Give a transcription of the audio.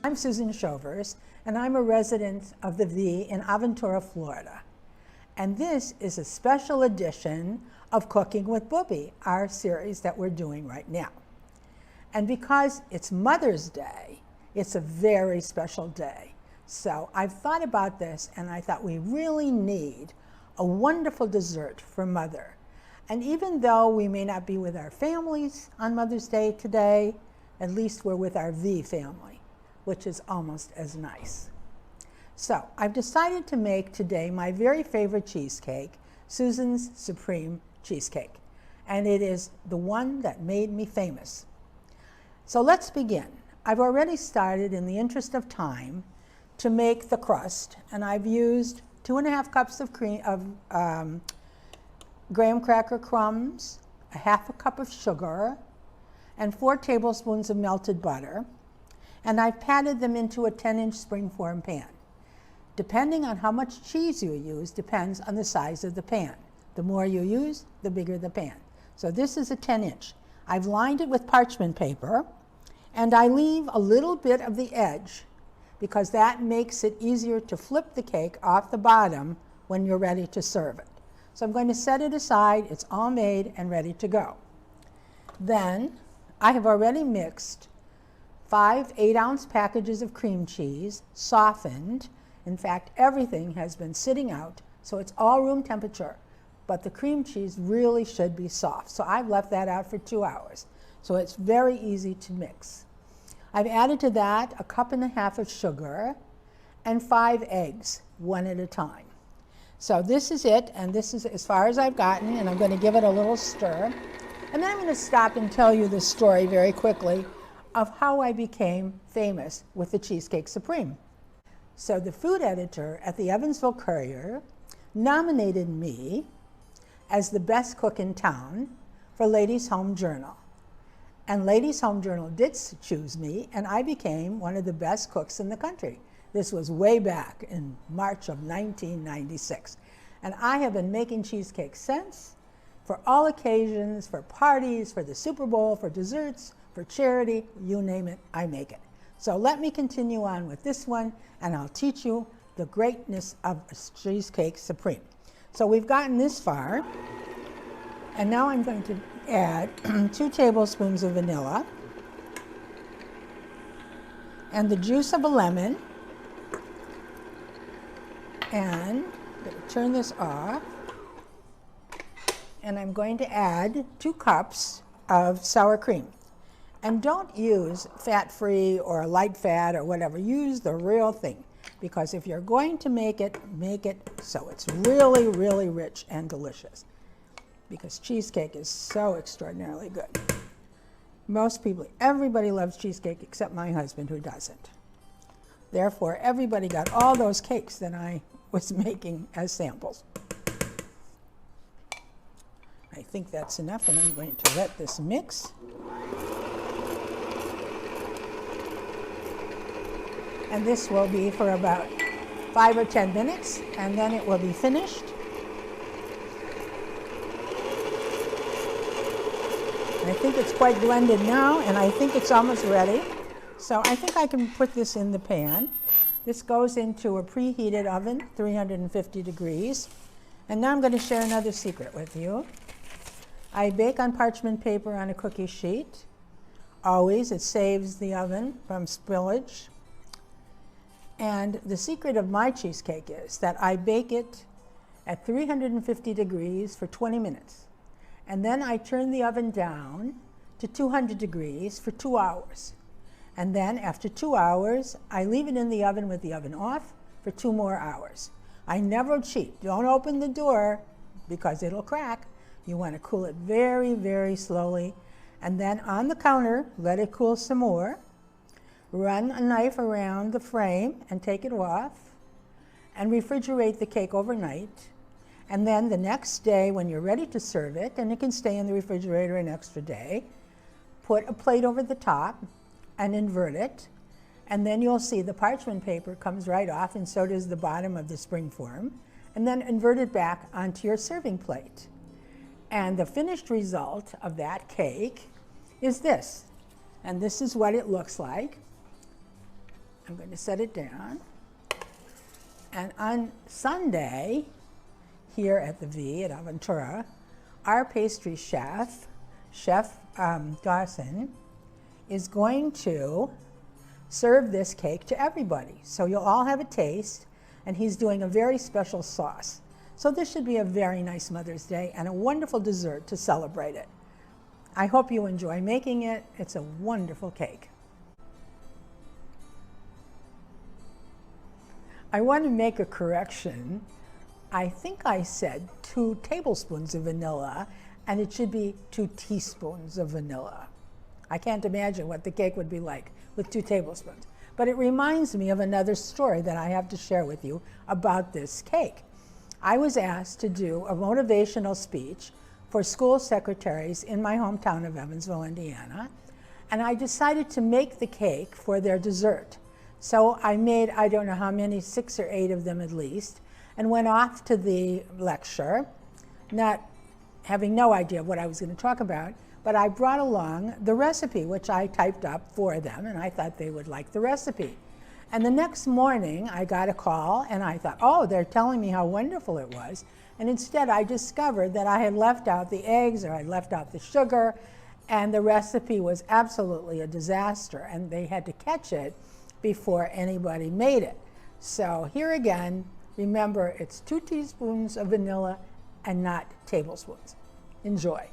I'm Susan Shovers, and I'm a resident of the V in Aventura, Florida. And this is a special edition of Cooking with Bubbe, our series that we're doing right now. And because it's Mother's Day, it's a very special day. So I've thought about this, and I thought we really need a wonderful dessert for Mother. And even though we may not be with our families on Mother's Day today, at least we're with our V family, which is almost as nice. So I've decided to make today my very favorite cheesecake, Susan's Supreme Cheesecake. And it is the one that made me famous. So let's begin. I've already started, in the interest of time, to make the crust, and I've used 2.5 cups of graham cracker crumbs, a 1/2 cup of sugar, and 4 tablespoons of melted butter, and I've patted them into a 10-inch springform pan. Depending on how much cheese you use depends on the size of the pan. The more you use, the bigger the pan. So this is a 10-inch. I've lined it with parchment paper, and I leave a little bit of the edge because that makes it easier to flip the cake off the bottom when you're ready to serve it. So I'm going to set it aside. It's all made and ready to go. Then I have already mixed 5 8-ounce packages of cream cheese, softened. In fact, everything has been sitting out, so it's all room temperature. But the cream cheese really should be soft. So I've left that out for 2 hours. So it's very easy to mix. I've added to that 1.5 cups of sugar and 5 eggs, one at a time. So this is it, and this is as far as I've gotten, and I'm going to give it a little stir. And then I'm going to stop and tell you the story very quickly of how I became famous with the Cheesecake Supreme. So the food editor at the Evansville Courier nominated me as the best cook in town for Ladies' Home Journal. And Ladies' Home Journal did choose me, and I became one of the best cooks in the country. This was way back in March of 1996. And I have been making cheesecake since, for all occasions, for parties, for the Super Bowl, for desserts, for charity, you name it, I make it. So let me continue on with this one, and I'll teach you the greatness of a Cheesecake Supreme. So we've gotten this far, and now I'm going to add 2 tablespoons of vanilla and the juice of a lemon, and I'm going to turn this off, and I'm going to add 2 cups of sour cream. And don't use fat-free or light fat or whatever. Use the real thing, because if you're going to make it so it's really, really rich and delicious, because cheesecake is so extraordinarily good. Most people, everybody loves cheesecake except my husband, who doesn't. Therefore, everybody got all those cakes that I was making as samples. I think that's enough, and I'm going to let this mix. And this will be for about 5 or 10 minutes, and then it will be finished. And I think it's quite blended now, and I think it's almost ready. So I think I can put this in the pan. This goes into a preheated oven, 350 degrees. And now I'm going to share another secret with you. I bake on parchment paper on a cookie sheet. Always, it saves the oven from spillage. And the secret of my cheesecake is that I bake it at 350 degrees for 20 minutes. And then I turn the oven down to 200 degrees for 2 hours. And then after 2 hours, I leave it in the oven with the oven off for 2 more hours. I never cheat. Don't open the door because it'll crack. You want to cool it very, very slowly. And then on the counter, let it cool some more. Run a knife around the frame and take it off, and refrigerate the cake overnight. And then the next day, when you're ready to serve it, and it can stay in the refrigerator an extra day, put a plate over the top and invert it. And then you'll see the parchment paper comes right off, and so does the bottom of the springform. And then invert it back onto your serving plate. And the finished result of that cake is this. And this is what it looks like. I'm going to set it down. And on Sunday, here at the V at Aventura, our pastry chef, Chef Dawson, is going to serve this cake to everybody. So you'll all have a taste, and he's doing a very special sauce. So this should be a very nice Mother's Day and a wonderful dessert to celebrate it. I hope you enjoy making it. It's a wonderful cake. I want to make a correction. I think I said 2 tablespoons of vanilla, and it should be 2 teaspoons of vanilla. I can't imagine what the cake would be like with 2 tablespoons. But it reminds me of another story that I have to share with you about this cake. I was asked to do a motivational speech for school secretaries in my hometown of Evansville, Indiana, and I decided to make the cake for their dessert. So I made, I don't know how many, 6 or 8 of them at least, and went off to the lecture, not having no idea what I was going to talk about, but I brought along the recipe, which I typed up for them, and I thought they would like the recipe. And the next morning, I got a call, and I thought, oh, they're telling me how wonderful it was. And instead, I discovered that I had left out the eggs, or I left out the sugar, and the recipe was absolutely a disaster, and they had to catch it before anybody made it. So here again, remember, it's 2 teaspoons of vanilla and not tablespoons. Enjoy.